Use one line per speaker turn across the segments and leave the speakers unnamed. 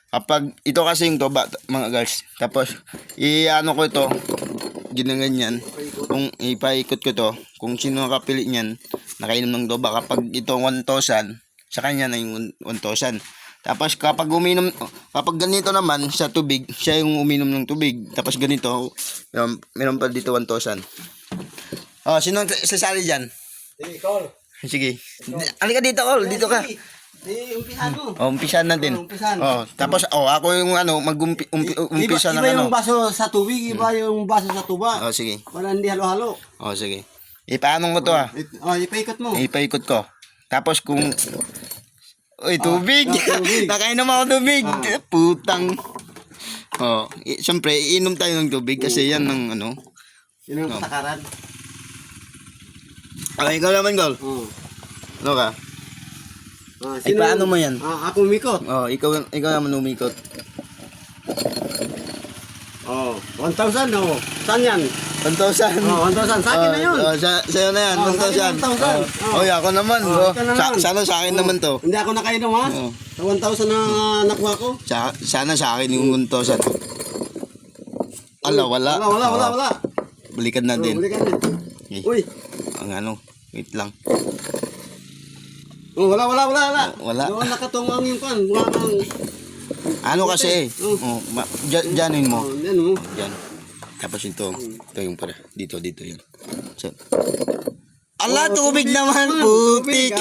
Kapag ito kasi yung toba, mga guys. Tapos, i-ano ko ito, ginaganyan. Kung ipaikot ko to, kung sino nakapili niyan, nakainom ng toba. Kapag ito 1,000, sa kanya na yung 1,000. Tapos kapag ganito naman sa tubig, siya yung uminom ng tubig. Tapos ganito, meron pa dito 1,000. Oh, sino sasali dyan?
Call.
Sige. Halika dito, Col. Dito ka.
Umpisahan mo.
Oh, umpisahan natin. Oh, tapos tapos yung umpisa ng
iba yung baso sa tubig, iba yung baso sa tuba.
Oh, sige.
Para hindi halo-halo.
Oh, sige. Ipaano ko to
Ipaikot mo.
Ipaikot ko. Tapos kung tubig.
Tubig.
Nakainom ako tubig. Putang. Oh, siyempre, iinom tayo ng tubig kasi yan ng ano.
Yun ang patakaran.
Okay, ikaw naman, Gol. Ano ka? Ay, paano mo yan?
Ako umikot.
Oh, ikaw naman umikot.
1,000 no. Saan yan?
1,000.
1,000. Sa akin na yun.
Sa'yo na yan, 1,000.
1,000.
Oh, ako naman. Sana sa akin naman to.
Hindi ako nakainom ha. Sa 1,000 na nakuha ko.
Sana sa akin yung 1,000. Wala.
Wala.
Balikan natin.
Balikan na.
Okay.
Uy.
Ang ano, wait lang.
Wala.
Wala.
Doon nakatungang yung kan.
Ano kasi dyanin mo.
Yan o.
Yan. Tapos ito yung para. Dito yun. So, ala, tubig naman, putik.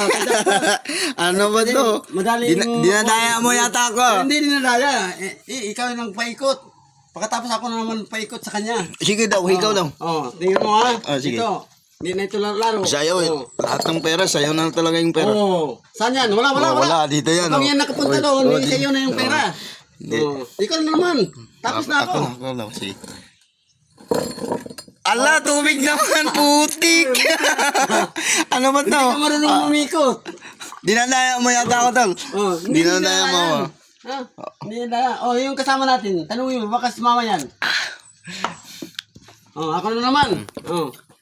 Ano ba to?
Madali
Dinadaya mo yata ako.
Hindi dinadaya. Ikaw yung paikot. Pagkatapos ako na naman paikot sa kanya.
Sige daw, ikaw daw.
Tingnan mo ha.
Sige.
Ito. Hindi na ito laro.
Sayaw lahat ng pera, sayaw na talaga yung pera.
Saan yan? Wala.
Dito yan.
Kung yan nakapunta doon, hindi sa'yo na yung pera.
Hindi.
Ikaw naman. Tapos na ako.
Ako na, sige. Ala, tubig naman, putik. Ano ba to?
Hindi ka marunong umikot.
Dinadaya mo yata ako tol. Dinadaya mo ako.
Hindi na. Yung kasama natin. Tanungin mo, baka sumama yan. Ako na naman.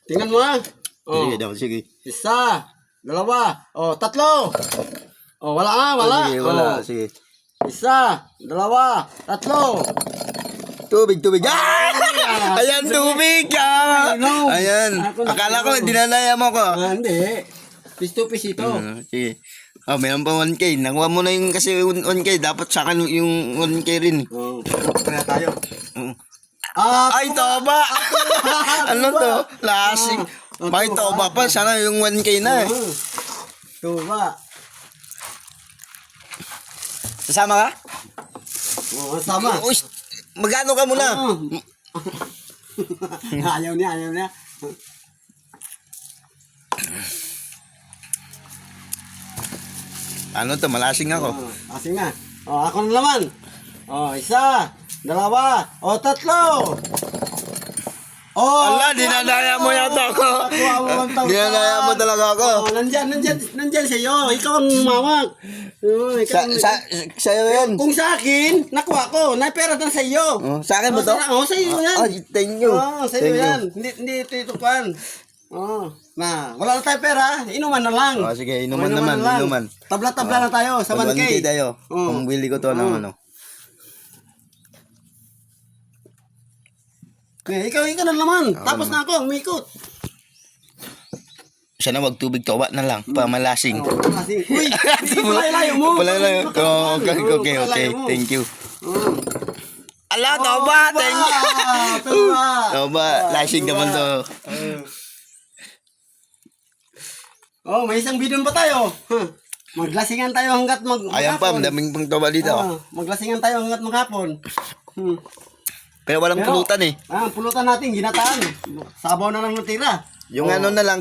Tingnan mo ha.
Sige daw, sige.
Isa, dalawa, tatlo. Wala.
Sige, wala, sige.
Isa, dalawa, tatlo.
Tubig. Ayan, tubig. Ayan. Akala ko, dinadaya mo ko.
Hindi. Piece to piece ito.
Sige. Mayroon pa 1K. Nakuha mo na yung kasi 1K. Dapat sa akin yung 1K rin.
Kaya tayo.
Ay, toba! Ano to? Lasing. Bakit toba pa? Sana yung 1K na eh.
Toba.
Sasama ka?
Sama.
Uy, magano ka muna?
Ayaw niya.
Ano to? Malasing ako.
Asing na. Ako na naman. Isa, dalawa, tatlo.
Ala, dinadaya mo yata ako. Dinadaya mo talaga ako.
Nandyan sa'yo. Ikaw ang mawag.
Sa'yo yan.
Kung sa akin, nakuha ko. Naipera na sa'yo.
Sa akin ba to?
Sa'yo yan.
Thank you.
Sa'yo yan. Hindi ito pan. Wala na tayo pera. Inuman na lang.
Sige, inuman naman.
Tabla-tabla na tayo sa 1K.
1K tayo. Kung bili ko to ng ano.
Ikaw na naman. Tapos na ako, umikot.
Sana wag tubig toba na lang. Pamalasing.
Uy, palayo mo.
Palayo. Okay. Thank you. Ala, toba. Thank you. Toba. Lasing naman to.
May isang bidon pa tayo. Maglasingan tayo hanggat maghapon.
Ayan pa, daming pang toba dito.
Maglasingan tayo hanggat maghapon.
Pero walang pulutan eh.
Pulutan natin, ginataan. Sabaw na lang natira.
Yung ano na lang,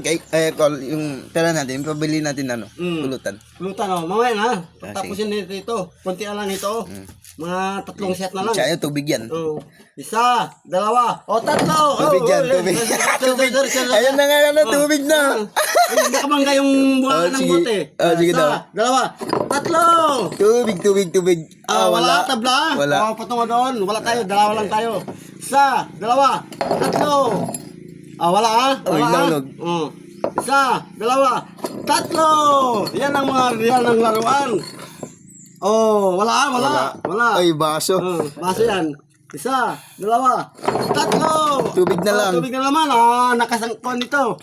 yung pera natin, pabili natin pulutan.
Pulutan, mamaya na. Tapos yun ito. Kunti na lang ito. Mga 3 set na lang.
Siya tubig yan.
Isa, dalawa, tatlo.
Tubig yan, tubig. Ayun na nga, tubig na.
Nakabangga yung buwangan ng bote.
Sige daw.
Isa, dalawa, tatlo.
Tubig.
Wala, tabla.
Wala.
Patungo doon. Wala tayo, dalawa lang tayo. Isa, dalawa, tatlo. Wala
Nalog.
Isa, dalawa, tatlo. Yan ang mga real ng laruan. Oh, wala.
Ay, baso.
Baso yan. Isa, dalawa, tatlo.
Tubig na lang.
Tubig na naman. Nakasangkon dito.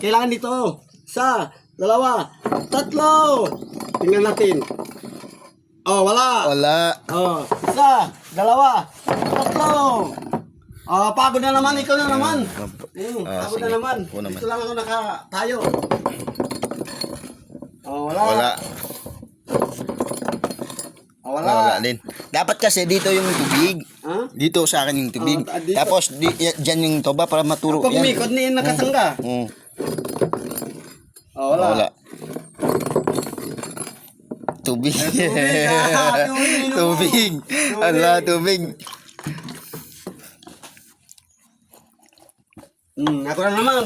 Kailangan dito. Isa, dalawa, tatlo. Tingnan natin. Oh, wala.
Wala.
Oh, isa, dalawa, tatlo. Pagod na naman. Ikaw na naman. Pagod
sige.
na naman.
Ako naman.
Dito lang ako nakatayo. Oh,
Wala.
wala.
Wala din. Dapat kasi dito yung tubig.
Ha?
Dito sa akin yung tubig.
Dito.
Tapos dyan yung toba para maturo
Pag
yan.
umikot ni nakasangga. Oh, wala.
Wala. Tubig.
Tubig.
Tubig. Ala, tubig.
Ako na naman.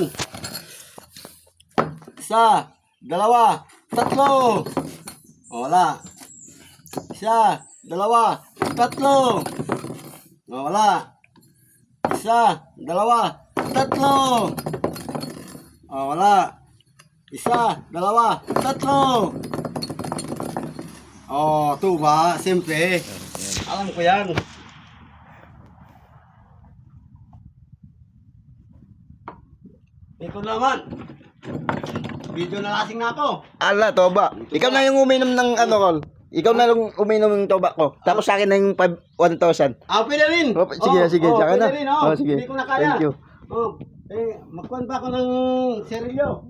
Isa, dalawa, tatlo. Oh, wala. Isa, dalawa, tatlo. Oh, wala. Isa, dalawa, tatlo. Oh, wala. Isa, dalawa, tatlo. Oh, tuba, siyempre. Alam ko yan. Ito naman. Video na lasing na ako.
Ala, toba. Ikaw na yung uminom ng ano, Col. Ikaw na lang uminom ng toba ko. Tapos sa akin na yung 1,000.
Pwede rin.
Sige, saka na.
Pwede rin,
Sige.
Hindi ko na kaya.
Thank you.
Magkuhan pa ako ng serilyo.